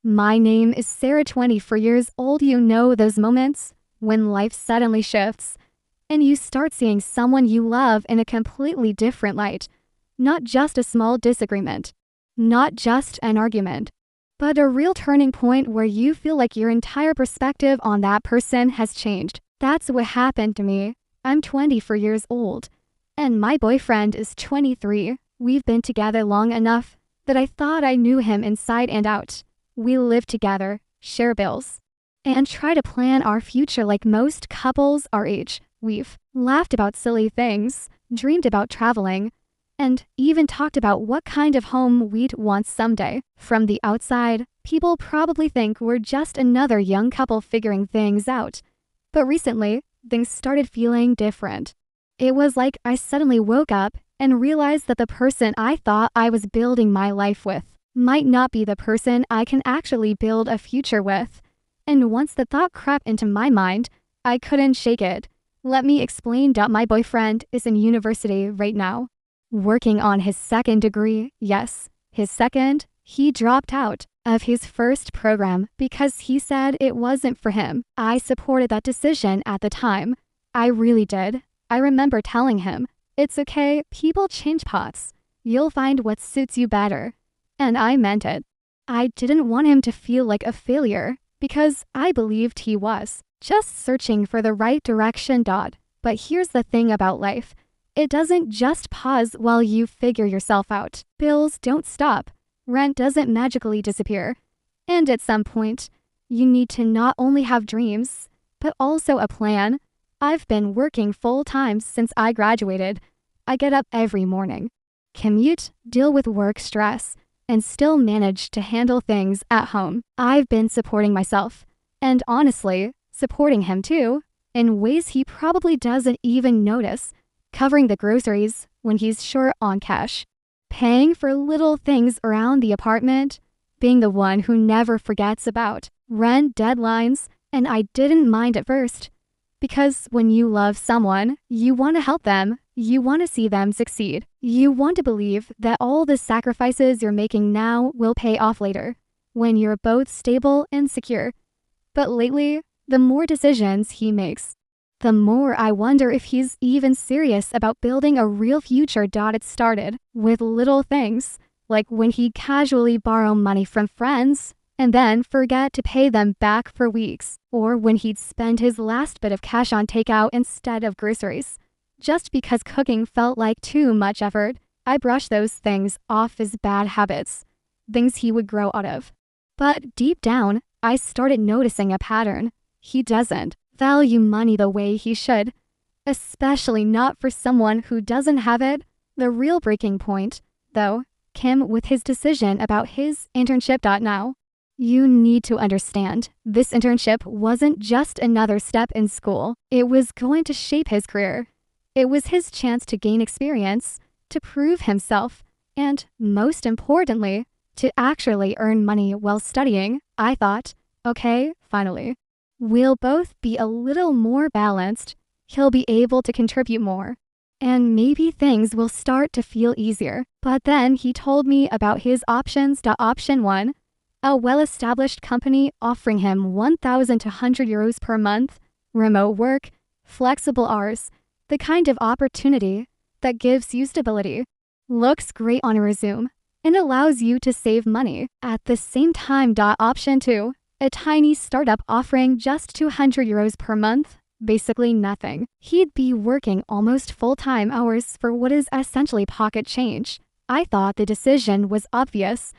My name is Sarah, 24 years old. You know those moments when life suddenly shifts and you start seeing someone you love in a completely different light. Not just a small disagreement, not just an argument, but a real turning point where you feel like your entire perspective on that person has changed. That's what happened to me. I'm 24 years old, and my boyfriend is 23. We've been together long enough that I thought I knew him inside and out. We live together, share bills, and try to plan our future like most couples our age. We've laughed about silly things, dreamed about traveling, and even talked about what kind of home we'd want someday. From the outside, people probably think we're just another young couple figuring things out. But recently, things started feeling different. It was like I suddenly woke up and realized that the person I thought I was building my life with might not be the person I can actually build a future with. And once the thought crept into my mind, I couldn't shake it. Let me explain. My boyfriend is in university right now, working on his second degree. Yes, his second. He dropped out of his first program because he said it wasn't for him. I supported that decision at the time. I really did. I remember telling him, "It's okay, people change paths. You'll find what suits you better." And I meant it. I didn't want him to feel like a failure because I believed he was just searching for the right direction. But here's the thing about life. It doesn't just pause while you figure yourself out. Bills don't stop. Rent doesn't magically disappear. And at some point, you need to not only have dreams, but also a plan. I've been working full-time since I graduated. I get up every morning, commute, deal with work stress, and still manage to handle things at home. I've been supporting myself, and honestly, supporting him too, in ways he probably doesn't even notice. Covering the groceries when he's short on cash, paying for little things around the apartment, being the one who never forgets about rent deadlines. And I didn't mind at first, because when you love someone, you want to help them, you want to see them succeed. You want to believe that all the sacrifices you're making now will pay off later, when you're both stable and secure. But lately, the more decisions he makes, the more I wonder if he's even serious about building a real future. It started with little things, like when he'd casually borrow money from friends and then forget to pay them back for weeks, or when he'd spend his last bit of cash on takeout instead of groceries, just because cooking felt like too much effort. I brushed those things off as bad habits, things he would grow out of. But deep down, I started noticing a pattern. He doesn't value money the way he should, especially not for someone who doesn't have it. The real breaking point, though, came with his decision about his internship. Now, you need to understand, this internship wasn't just another step in school. It was going to shape his career. It was his chance to gain experience, to prove himself, and most importantly, to actually earn money while studying. I thought, okay, finally, we'll both be a little more balanced. He'll be able to contribute more, and maybe things will start to feel easier. But then he told me about his options. Option 1, a well-established company offering him €1,200 per month, remote work, flexible hours, the kind of opportunity that gives you stability, looks great on a resume, and allows you to save money at the same time. Option 2, a tiny startup offering just €200 per month, basically nothing. He'd be working almost full-time hours for what is essentially pocket change. I thought the decision was obvious,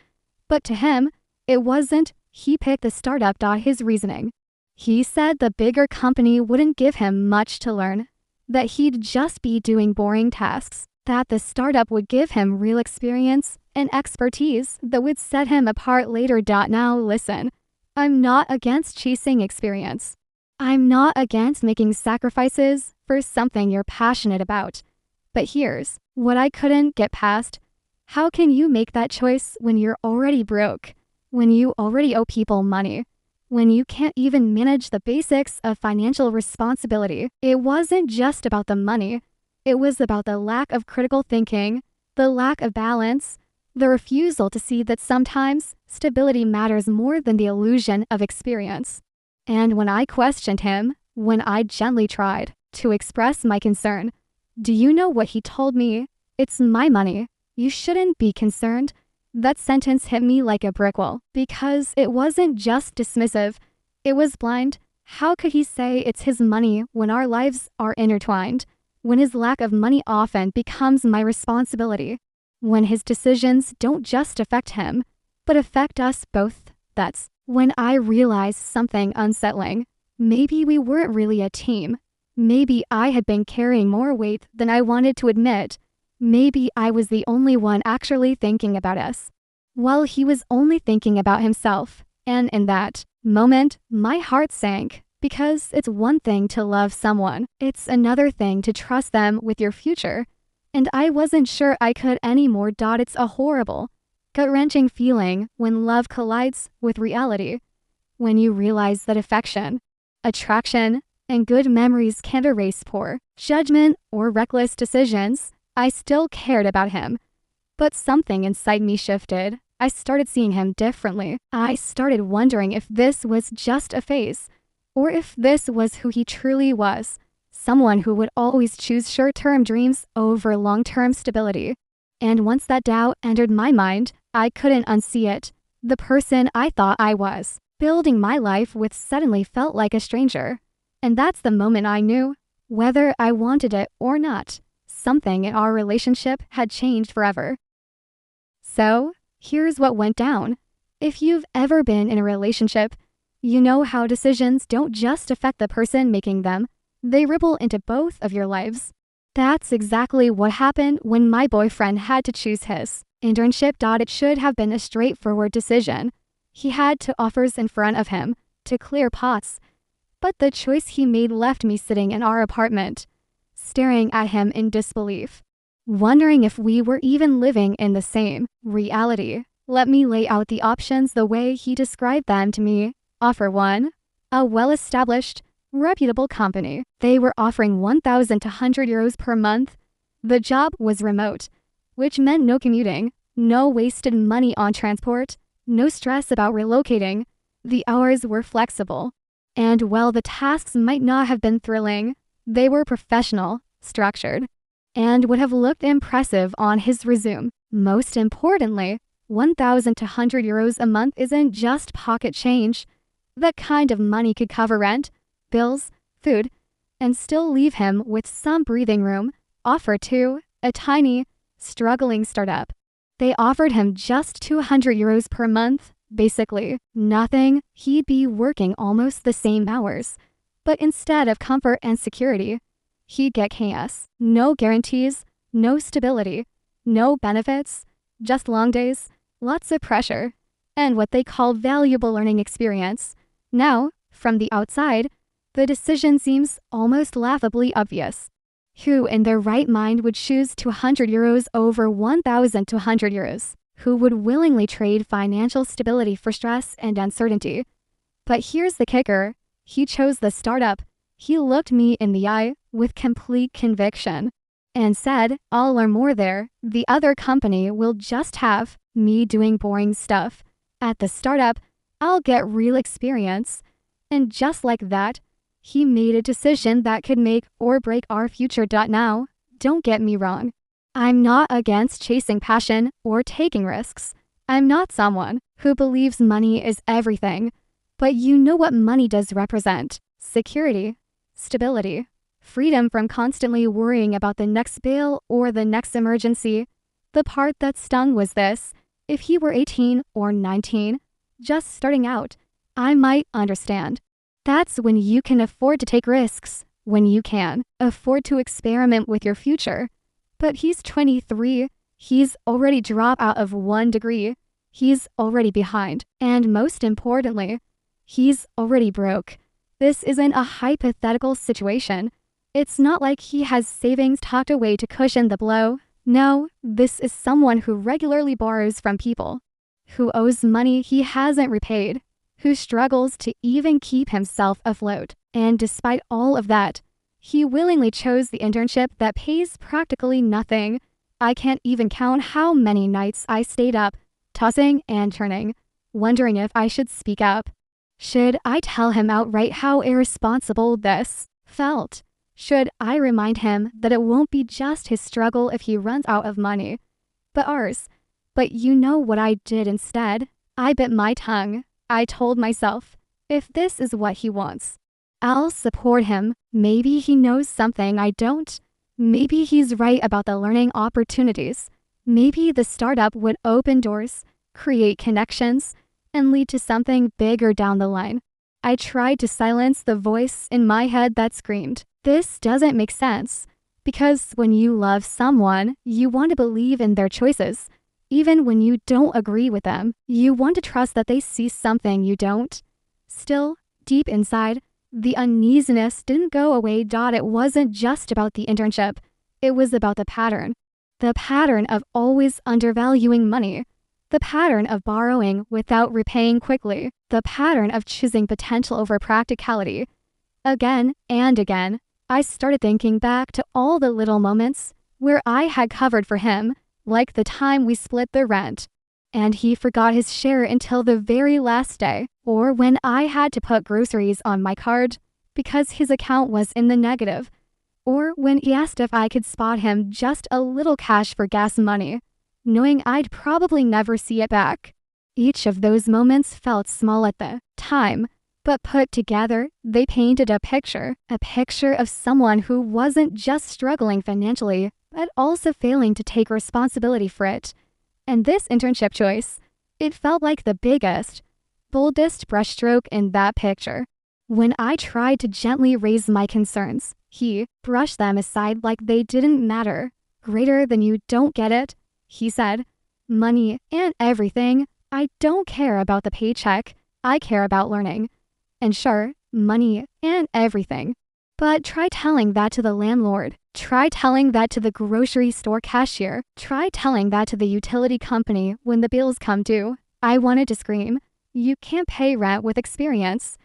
but to him, it wasn't. He picked the startup. His reasoning: he said the bigger company wouldn't give him much to learn, that he'd just be doing boring tasks, that the startup would give him real experience and expertise that would set him apart later. Now listen, I'm not against chasing experience. I'm not against making sacrifices for something you're passionate about. But here's what I couldn't get past. How can you make that choice when you're already broke? When you already owe people money? When you can't even manage the basics of financial responsibility? It wasn't just about the money. It was about the lack of critical thinking, the lack of balance, The refusal to see that sometimes stability matters more than the illusion of experience. And when I questioned him, when I gently tried to express my concern, do you know what he told me? It's my money. You shouldn't be concerned. That sentence hit me like a brick wall because it wasn't just dismissive, it was blind. How could he say it's his money when our lives are intertwined? When his lack of money often becomes my responsibility? When his decisions don't just affect him, but affect us both? That's when I realized something unsettling. Maybe we weren't really a team. Maybe I had been carrying more weight than I wanted to admit. Maybe I was the only one actually thinking about us, while he was only thinking about himself. And in that moment, my heart sank, because it's one thing to love someone, it's another thing to trust them with your future. And I wasn't sure I could anymore. It's a horrible, gut-wrenching feeling when love collides with reality. When you realize that affection, attraction, and good memories can't erase poor judgment or reckless decisions. I still cared about him, but something inside me shifted. I started seeing him differently. I started wondering if this was just a phase, or if this was who he truly was, someone who would always choose short-term dreams over long-term stability. And once that doubt entered my mind, I couldn't unsee it. The person I thought I was building my life with suddenly felt like a stranger. And that's the moment I knew, whether I wanted it or not, something in our relationship had changed forever. So, here's what went down. If you've ever been in a relationship, you know how decisions don't just affect the person making them, they ripple into both of your lives. That's exactly what happened when my boyfriend had to choose his internship. It should have been a straightforward decision. He had two offers in front of him to clear pots, but the choice he made left me sitting in our apartment, staring at him in disbelief, wondering if we were even living in the same reality. Let me lay out the options the way he described them to me. Offer 1, a well-established, reputable company. They were offering €1,200 per month. The job was remote, which meant no commuting, no wasted money on transport, no stress about relocating. The hours were flexible. And while the tasks might not have been thrilling, they were professional, structured, and would have looked impressive on his resume. Most importantly, €1,200 a month isn't just pocket change. That kind of money could cover rent, bills, food, and still leave him with some breathing room. Offer 2, a tiny, struggling startup. They offered him just €200 per month. Basically, nothing. He'd be working almost the same hours, but instead of comfort and security, he'd get chaos. No guarantees, no stability, no benefits, just long days, lots of pressure, and what they call valuable learning experience. Now, from the outside, the decision seems almost laughably obvious. Who in their right mind would choose €200 over €1,200? Who would willingly trade financial stability for stress and uncertainty? But here's the kicker. He chose the startup. He looked me in the eye with complete conviction and said, "I'll learn more there. The other company will just have me doing boring stuff. At the startup, I'll get real experience." And just like that, he made a decision that could make or break our future. Now, don't get me wrong. I'm not against chasing passion or taking risks. I'm not someone who believes money is everything. But you know what money does represent: security, stability, freedom from constantly worrying about the next bill or the next emergency. The part that stung was this: if he were 18 or 19, just starting out, I might understand. That's when you can afford to take risks, when you can afford to experiment with your future. But he's 23, he's already dropped out of 1 degree, he's already behind, and most importantly, he's already broke. This isn't a hypothetical situation. It's not like he has savings tucked away to cushion the blow. No, this is someone who regularly borrows from people, who owes money he hasn't repaid, who struggles to even keep himself afloat. And despite all of that, he willingly chose the internship that pays practically nothing. I can't even count how many nights I stayed up, tossing and turning, wondering if I should speak up. Should I tell him outright how irresponsible this felt? Should I remind him that it won't be just his struggle if he runs out of money, but ours? But you know what I did instead? I bit my tongue. I told myself, if this is what he wants, I'll support him. Maybe he knows something I don't. Maybe he's right about the learning opportunities. Maybe the startup would open doors, create connections, and lead to something bigger down the line. I tried to silence the voice in my head that screamed, this doesn't make sense. Because when you love someone, you want to believe in their choices. Even when you don't agree with them, you want to trust that they see something you don't. Still, deep inside, the uneasiness didn't go away. It wasn't just about the internship. It was about the pattern. The pattern of always undervaluing money. The pattern of borrowing without repaying quickly. The pattern of choosing potential over practicality. Again and again, I started thinking back to all the little moments where I had covered for him, like the time we split the rent, and he forgot his share until the very last day, or when I had to put groceries on my card because his account was in the negative, or when he asked if I could spot him just a little cash for gas money, knowing I'd probably never see it back. Each of those moments felt small at the time, but put together, they painted a picture of someone who wasn't just struggling financially, but also failing to take responsibility for it. And this internship choice, it felt like the biggest, boldest brushstroke in that picture. When I tried to gently raise my concerns, he brushed them aside like they didn't matter. Greater than you don't get it, he said. Money and everything. I don't care about the paycheck. I care about learning. And sure, money and everything. But try telling that to the landlord. Try telling that to the grocery store cashier. Try telling that to the utility company when the bills come due. I wanted to scream, you can't pay rent with experience.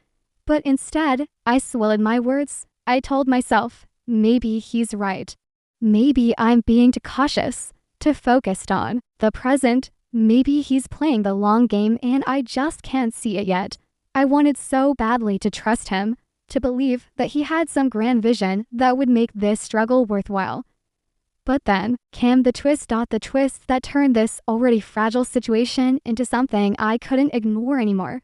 But instead, I swallowed my words. I told myself, maybe he's right. Maybe I'm being too cautious, too focused on the present. Maybe he's playing the long game and I just can't see it yet. I wanted so badly to trust him, to believe that he had some grand vision that would make this struggle worthwhile. But then came the twist that turned this already fragile situation into something I couldn't ignore anymore.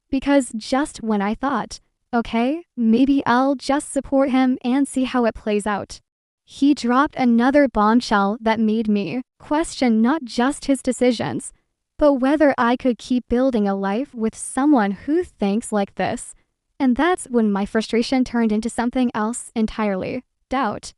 Because just when I thought, okay, maybe I'll just support him and see how it plays out, he dropped another bombshell that made me question not just his decisions, but whether I could keep building a life with someone who thinks like this. And that's when my frustration turned into something else entirely, doubt.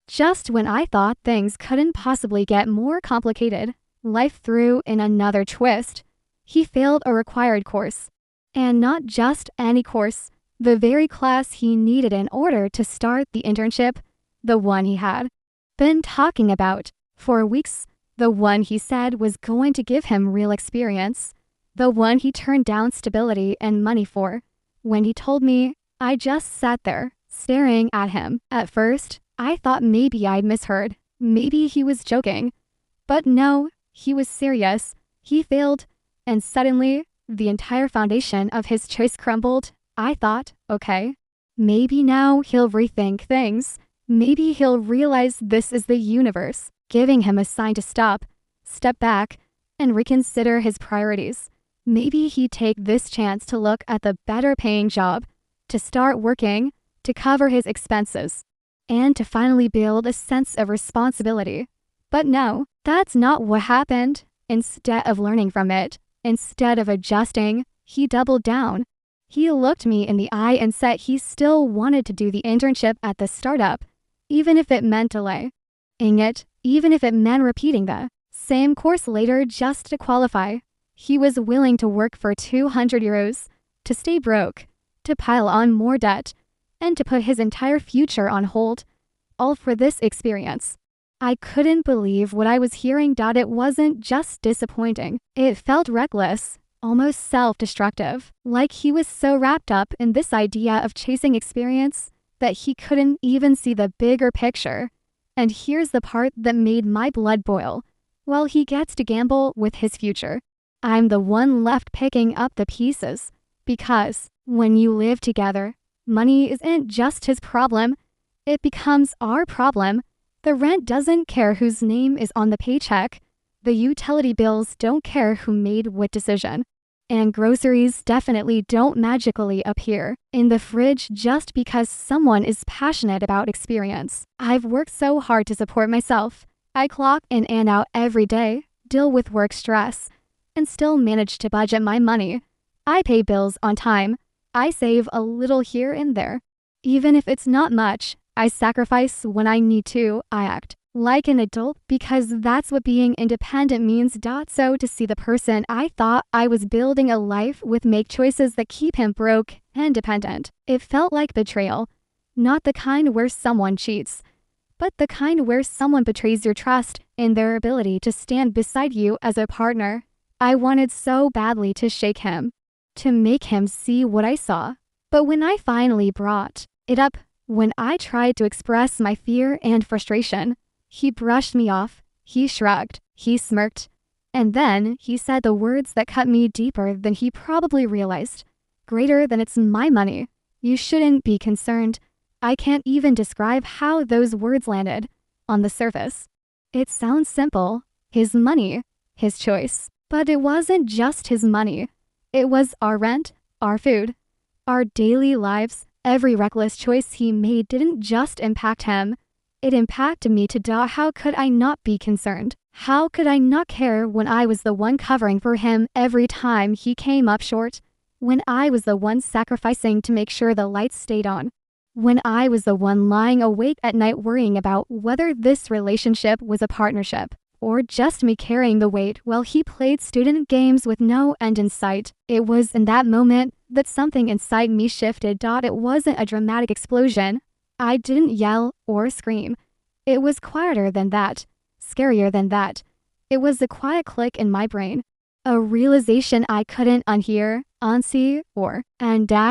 Just when I thought things couldn't possibly get more complicated, life threw in another twist. He failed a required course. And not just any course, the very class he needed in order to start the internship, the one he had been talking about for weeks, the one he said was going to give him real experience, the one he turned down stability and money for. When he told me, I just sat there, staring at him. At first, I thought maybe I'd misheard. Maybe he was joking. But no, he was serious. He failed. And suddenly, the entire foundation of his choice crumbled. I thought, okay, maybe now he'll rethink things. Maybe he'll realize this is the universe giving him a sign to stop, step back, and reconsider his priorities. Maybe he'd take this chance to look at the better paying job, to start working, to cover his expenses, and to finally build a sense of responsibility. But no, that's not what happened. Instead of learning from it, instead of adjusting, he doubled down. He looked me in the eye and said he still wanted to do the internship at the startup, even if it meant delay. Even if it meant repeating the same course later just to qualify. He was willing to work for 200 euros, to stay broke, to pile on more debt, and to put his entire future on hold, all for this experience. I couldn't believe what I was hearing. It wasn't just disappointing. It felt reckless, almost self-destructive, like he was so wrapped up in this idea of chasing experience that he couldn't even see the bigger picture. And here's the part that made my blood boil. Well, he gets to gamble with his future. I'm the one left picking up the pieces. Because when you live together, money isn't just his problem, it becomes our problem. The rent doesn't care whose name is on the paycheck. The utility bills don't care who made what decision. And groceries definitely don't magically appear in the fridge just because someone is passionate about experience. I've worked so hard to support myself. I clock in and out every day, deal with work stress, and still manage to budget my money. I pay bills on time. I save a little here and there. Even if it's not much, I sacrifice when I need to. I act like an adult because that's what being independent means. So to see the person I thought I was building a life with make choices that keep him broke and dependent, it felt like betrayal. Not the kind where someone cheats, but the kind where someone betrays your trust in their ability to stand beside you as a partner. I wanted so badly to shake him, to make him see what I saw. But when I finally brought it up, when I tried to express my fear and frustration, he brushed me off, he shrugged, he smirked, and then he said the words that cut me deeper than he probably realized. Greater than it's my money. You shouldn't be concerned. I can't even describe how those words landed. On the surface, it sounds simple. His money, his choice. But it wasn't just his money. It was our rent, our food, our daily lives. Every reckless choice he made didn't just impact him. It impacted me to doubt. How could I not be concerned? How could I not care when I was the one covering for him every time he came up short? When I was the one sacrificing to make sure the lights stayed on? When I was the one lying awake at night worrying about whether this relationship was a partnership or just me carrying the weight while he played student games with no end in sight? It was in that moment that something inside me shifted. It wasn't a dramatic explosion. I didn't yell or scream. It was quieter than that, scarier than that. It was a quiet click in my brain, a realization I couldn't unhear, unsee, or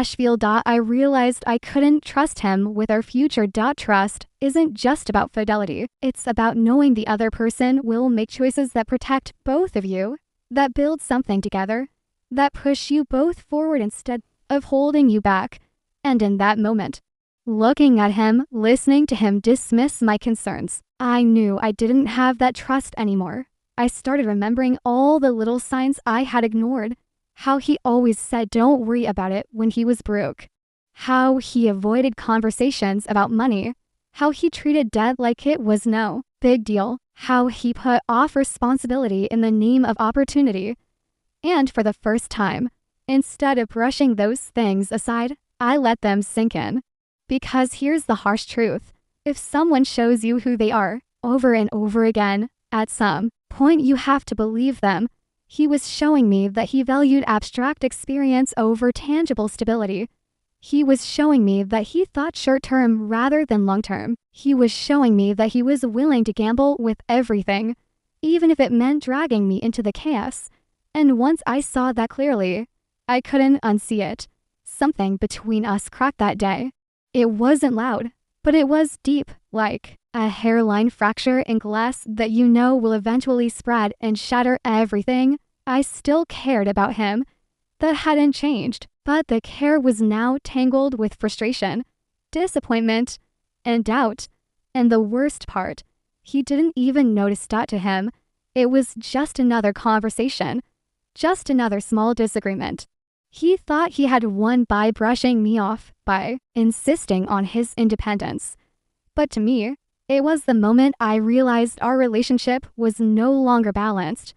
feel. I realized I couldn't trust him with our future. Trust isn't just about fidelity. It's about knowing the other person will make choices that protect both of you, that build something together, that push you both forward instead of holding you back. And in that moment, looking at him, listening to him dismiss my concerns, I knew I didn't have that trust anymore. I started remembering all the little signs I had ignored. How he always said don't worry about it when he was broke. How he avoided conversations about money. How he treated debt like it was no big deal. How he put off responsibility in the name of opportunity. And for the first time, instead of brushing those things aside, I let them sink in. Because here's the harsh truth. If someone shows you who they are, over and over again, at some point you have to believe them. He was showing me that he valued abstract experience over tangible stability. He was showing me that he thought short-term rather than long-term. He was showing me that he was willing to gamble with everything, even if it meant dragging me into the chaos. And once I saw that clearly, I couldn't unsee it. Something between us cracked that day. It wasn't loud, but it was deep, like a hairline fracture in glass that you know will eventually spread and shatter everything. I still cared about him. That hadn't changed, but the care was now tangled with frustration, disappointment, and doubt. And the worst part, he didn't even notice. To him, it was just another conversation, just another small disagreement. He thought he had won by brushing me off, by insisting on his independence. But to me, it was the moment I realized our relationship was no longer balanced,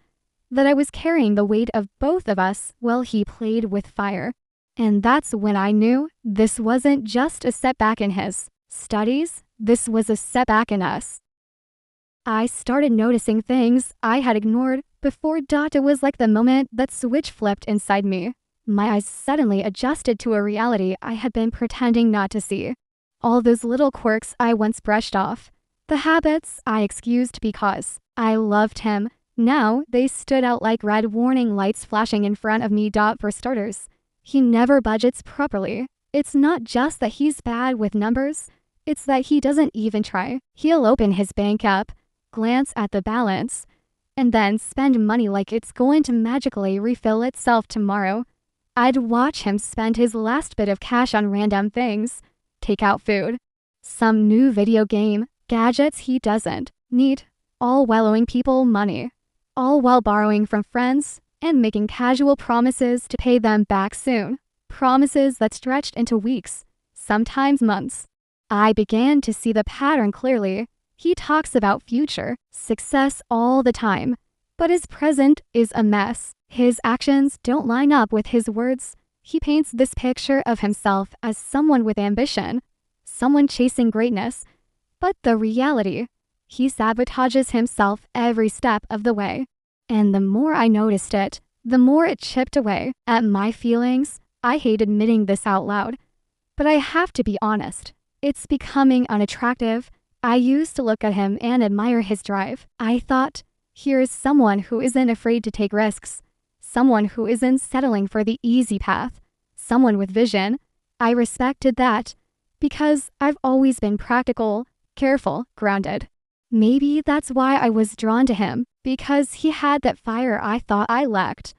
that I was carrying the weight of both of us while he played with fire. And that's when I knew this wasn't just a setback in his studies, this was a setback in us. I started noticing things I had ignored before. It was like the moment that switch flipped inside me. My eyes suddenly adjusted to a reality I had been pretending not to see. All those little quirks I once brushed off, the habits I excused because I loved him, now they stood out like red warning lights flashing in front of me. For starters, he never budgets properly. It's not just that he's bad with numbers, It's that he doesn't even try. He'll open his bank app, glance at the balance, and then spend money like it's going to magically refill itself tomorrow. I'd watch him spend his last bit of cash on random things, take out food, some new video game, gadgets he doesn't need, all while owing people money, all while borrowing from friends and making casual promises to pay them back soon. Promises that stretched into weeks, sometimes months. I began to see the pattern clearly. He talks about future success all the time, but his present is a mess. His actions don't line up with his words. He paints this picture of himself as someone with ambition, someone chasing greatness, but the reality, he sabotages himself every step of the way. And the more I noticed it, the more it chipped away at my feelings. I hate admitting this out loud, but I have to be honest. It's becoming unattractive. I used to look at him and admire his drive. I thought, here's someone who isn't afraid to take risks, someone who isn't settling for the easy path, someone with vision. I respected that because I've always been practical, careful, grounded. Maybe that's why I was drawn to him, because he had that fire I thought I lacked.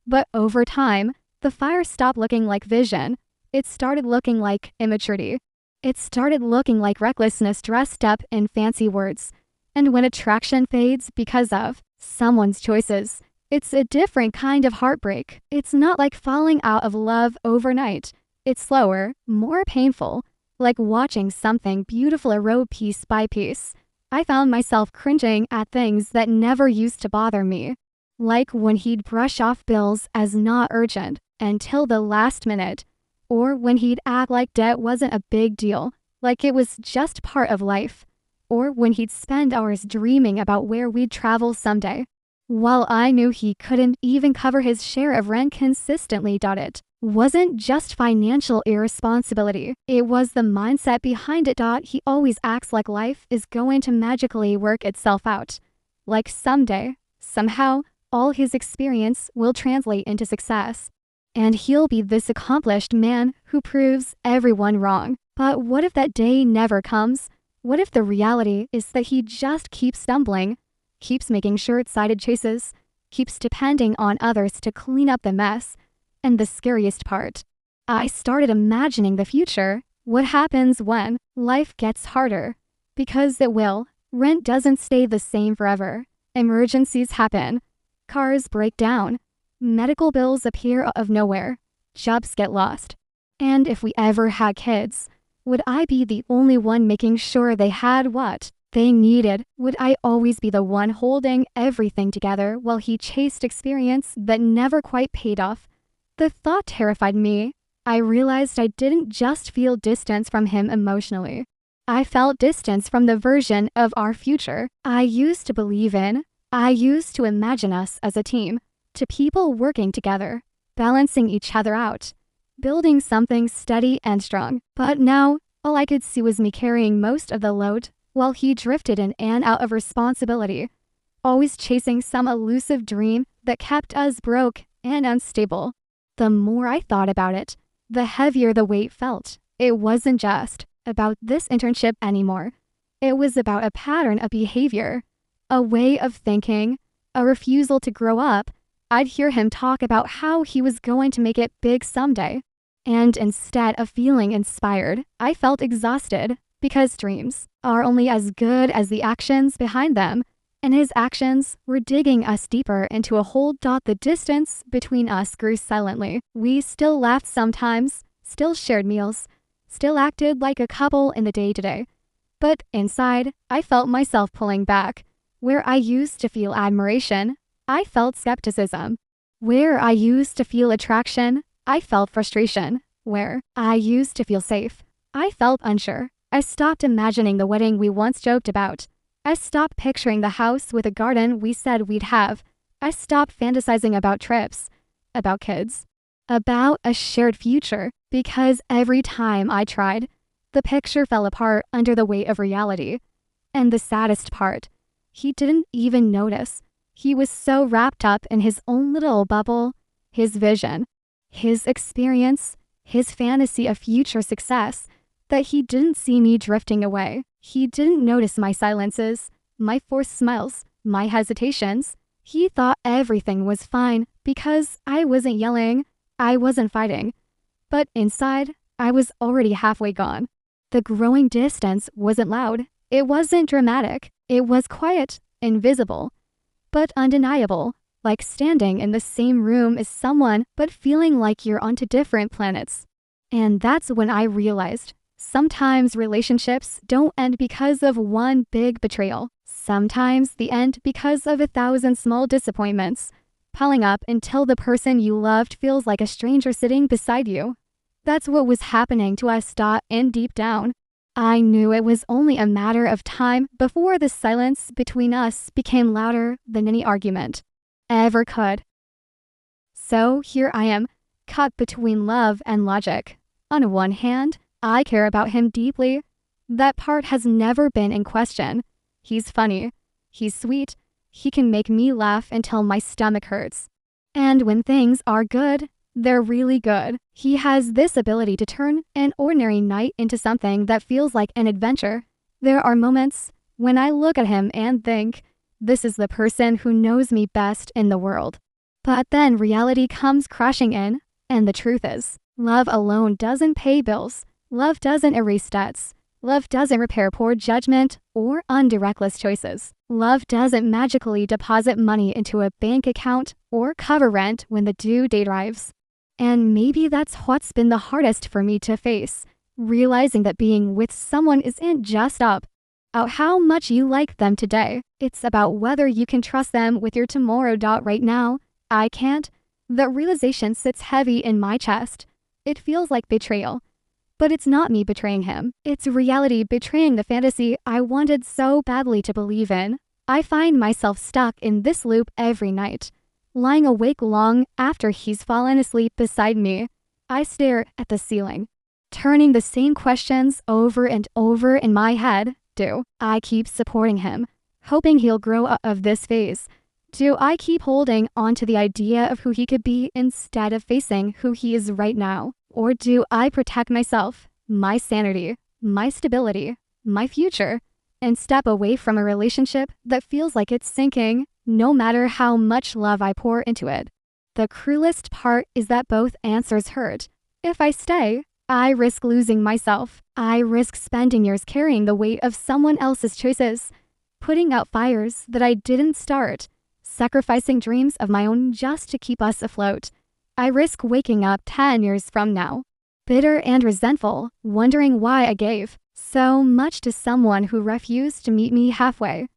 But over time, the fire stopped looking like vision. It started looking like immaturity. It started looking like recklessness dressed up in fancy words. And when attraction fades because of someone's choices, it's a different kind of heartbreak. It's not like falling out of love overnight. It's slower, more painful, like watching something beautiful erode piece by piece. I found myself cringing at things that never used to bother me. Like when he'd brush off bills as not urgent until the last minute, or when he'd act like debt wasn't a big deal, like it was just part of life, or when he'd spend hours dreaming about where we'd travel someday, while I knew he couldn't even cover his share of rent consistently. It wasn't just financial irresponsibility, it was the mindset behind it. He always acts like life is going to magically work itself out, like someday, somehow, all his experience will translate into success. And he'll be this accomplished man who proves everyone wrong. But what if that day never comes? What if the reality is that he just keeps stumbling, keeps making short-sighted chases, keeps depending on others to clean up the mess? And the scariest part, I started imagining the future. What happens when life gets harder? Because it will. Rent doesn't stay the same forever. Emergencies happen. Cars break down. Medical bills appear out of nowhere. Jobs get lost. And if we ever had kids, would I be the only one making sure they had what they needed? Would I always be the one holding everything together while he chased experience that never quite paid off? The thought terrified me. I realized I didn't just feel distance from him emotionally. I felt distance from the version of our future I used to believe in. I used to imagine us as a team, to people working together, balancing each other out, building something steady and strong. But now, all I could see was me carrying most of the load, while he drifted in and out of responsibility, always chasing some elusive dream that kept us broke and unstable. The more I thought about it, the heavier the weight felt. It wasn't just about this internship anymore. It was about a pattern of behavior, a way of thinking, a refusal to grow up. I'd hear him talk about how he was going to make it big someday. And instead of feeling inspired, I felt exhausted, because dreams are only as good as the actions behind them. And his actions were digging us deeper into a hole. The distance between us grew silently. We still laughed sometimes, still shared meals, still acted like a couple in the day-to-day. But inside, I felt myself pulling back. Where I used to feel admiration, I felt skepticism. Where I used to feel attraction, I felt frustration. Where I used to feel safe, I felt unsure. I stopped imagining the wedding we once joked about. I stopped picturing the house with a garden we said we'd have. I stopped fantasizing about trips, about kids, about a shared future, because every time I tried, the picture fell apart under the weight of reality. And the saddest part, he didn't even notice. He was so wrapped up in his own little bubble, his vision, his experience, his fantasy of future success, that he didn't see me drifting away. He didn't notice my silences, my forced smiles, my hesitations. He thought everything was fine because I wasn't yelling, I wasn't fighting. But inside, I was already halfway gone. The growing distance wasn't loud. It wasn't dramatic. It was quiet, invisible, but undeniable, like standing in the same room as someone but feeling like you're onto different planets. And that's when I realized sometimes relationships don't end because of one big betrayal. Sometimes they end because of 1,000 small disappointments, piling up until the person you loved feels like a stranger sitting beside you. That's what was happening to us. And deep down, I knew it was only a matter of time before the silence between us became louder than any argument ever could. So here I am, caught between love and logic. On one hand, I care about him deeply. That part has never been in question. He's funny. He's sweet. He can make me laugh until my stomach hurts. And when things are good, they're really good. He has this ability to turn an ordinary night into something that feels like an adventure. There are moments when I look at him and think, this is the person who knows me best in the world. But then reality comes crashing in, and the truth is, love alone doesn't pay bills. Love doesn't erase debts. Love doesn't repair poor judgment or reckless choices. Love doesn't magically deposit money into a bank account or cover rent when the due date arrives. And maybe that's what's been the hardest for me to face, realizing that being with someone isn't just about how much you like them today. It's about whether you can trust them with your tomorrow. Right now, I can't. The realization sits heavy in my chest. It feels like betrayal. But it's not me betraying him. It's reality betraying the fantasy I wanted so badly to believe in. I find myself stuck in this loop every night. Lying awake long after he's fallen asleep beside me, I stare at the ceiling, turning the same questions over and over in my head. Do I keep supporting him, hoping he'll grow out of this phase? Do I keep holding on to the idea of who he could be instead of facing who he is right now? Or do I protect myself, my sanity, my stability, my future, and step away from a relationship that feels like it's sinking, no matter how much love I pour into it? The cruelest part is that both answers hurt. If I stay, I risk losing myself. I risk spending years carrying the weight of someone else's choices, putting out fires that I didn't start, sacrificing dreams of my own just to keep us afloat. I risk waking up 10 years from now, bitter and resentful, wondering why I gave so much to someone who refused to meet me halfway.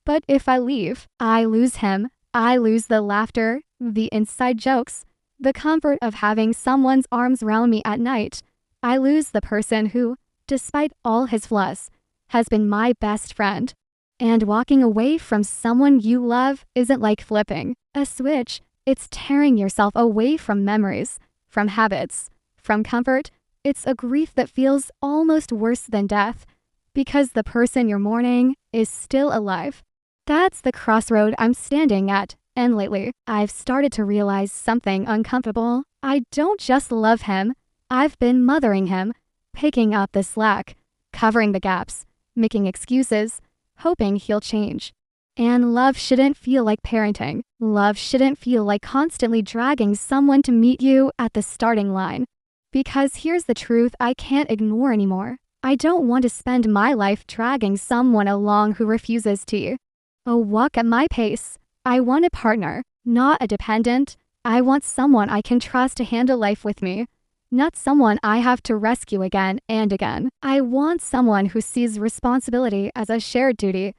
But if I leave, I lose him. I lose the laughter, the inside jokes, the comfort of having someone's arms around me at night. I lose the person who, despite all his flaws, has been my best friend. And walking away from someone you love isn't like flipping a switch. It's tearing yourself away from memories, from habits, from comfort. It's a grief that feels almost worse than death because the person you're mourning is still alive. That's the crossroad I'm standing at, and lately, I've started to realize something uncomfortable. I don't just love him. I've been mothering him, picking up the slack, covering the gaps, making excuses, hoping he'll change. And love shouldn't feel like parenting. Love shouldn't feel like constantly dragging someone to meet you at the starting line. Because here's the truth I can't ignore anymore. I don't want to spend my life dragging someone along who refuses to walk at my pace. I want a partner, not a dependent. I want someone I can trust to handle life with me, not someone I have to rescue again and again. I want someone who sees responsibility as a shared duty,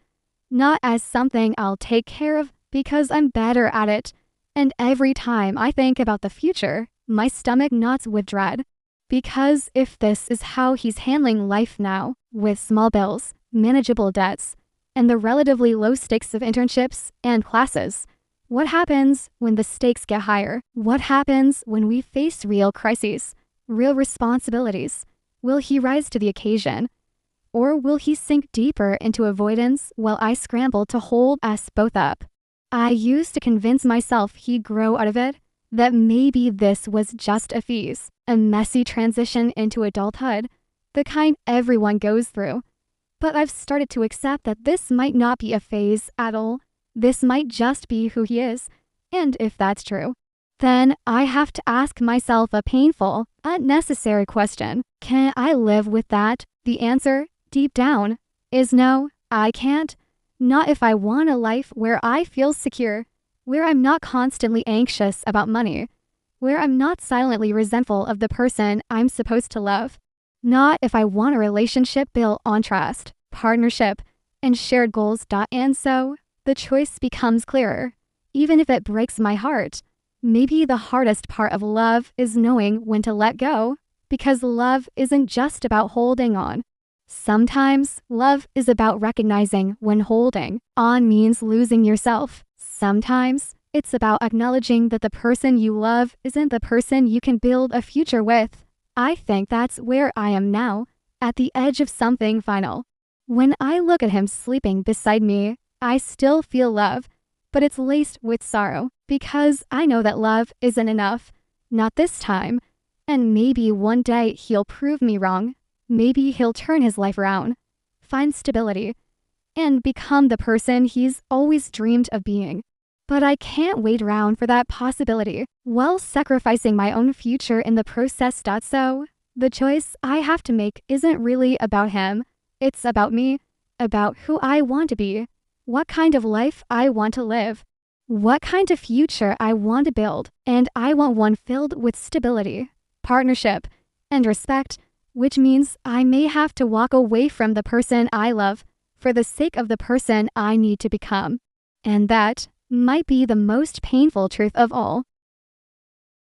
not as something I'll take care of because I'm better at it. And every time I think about the future, my stomach knots with dread. Because if this is how he's handling life now, with small bills, manageable debts, and the relatively low stakes of internships and classes, what happens when the stakes get higher? What happens when we face real crises, real responsibilities? Will he rise to the occasion? Or will he sink deeper into avoidance while I scramble to hold us both up? I used to convince myself he'd grow out of it, that maybe this was just a phase, a messy transition into adulthood. the kind everyone goes through. But I've started to accept that this might not be a phase at all. This might just be who he is. And if that's true, then I have to ask myself a painful, unnecessary question. Can I live with that? The answer, deep down, is no, I can't. Not if I want a life where I feel secure, where I'm not constantly anxious about money, where I'm not silently resentful of the person I'm supposed to love. Not if I want a relationship built on trust, partnership, and shared goals. And so, the choice becomes clearer, even if it breaks my heart. Maybe the hardest part of love is knowing when to let go, because love isn't just about holding on. Sometimes, love is about recognizing when holding on means losing yourself. Sometimes, it's about acknowledging that the person you love isn't the person you can build a future with. I think that's where I am now, at the edge of something final. When I look at him sleeping beside me, I still feel love, but it's laced with sorrow, because I know that love isn't enough. Not this time. And maybe one day he'll prove me wrong. Maybe he'll turn his life around, find stability, and become the person he's always dreamed of being. But I can't wait around for that possibility, while sacrificing my own future in the process. So, the choice I have to make isn't really about him. It's about me, about who I want to be, what kind of life I want to live, what kind of future I want to build. And I want one filled with stability, partnership, and respect, which means I may have to walk away from the person I love for the sake of the person I need to become. And that might be the most painful truth of all.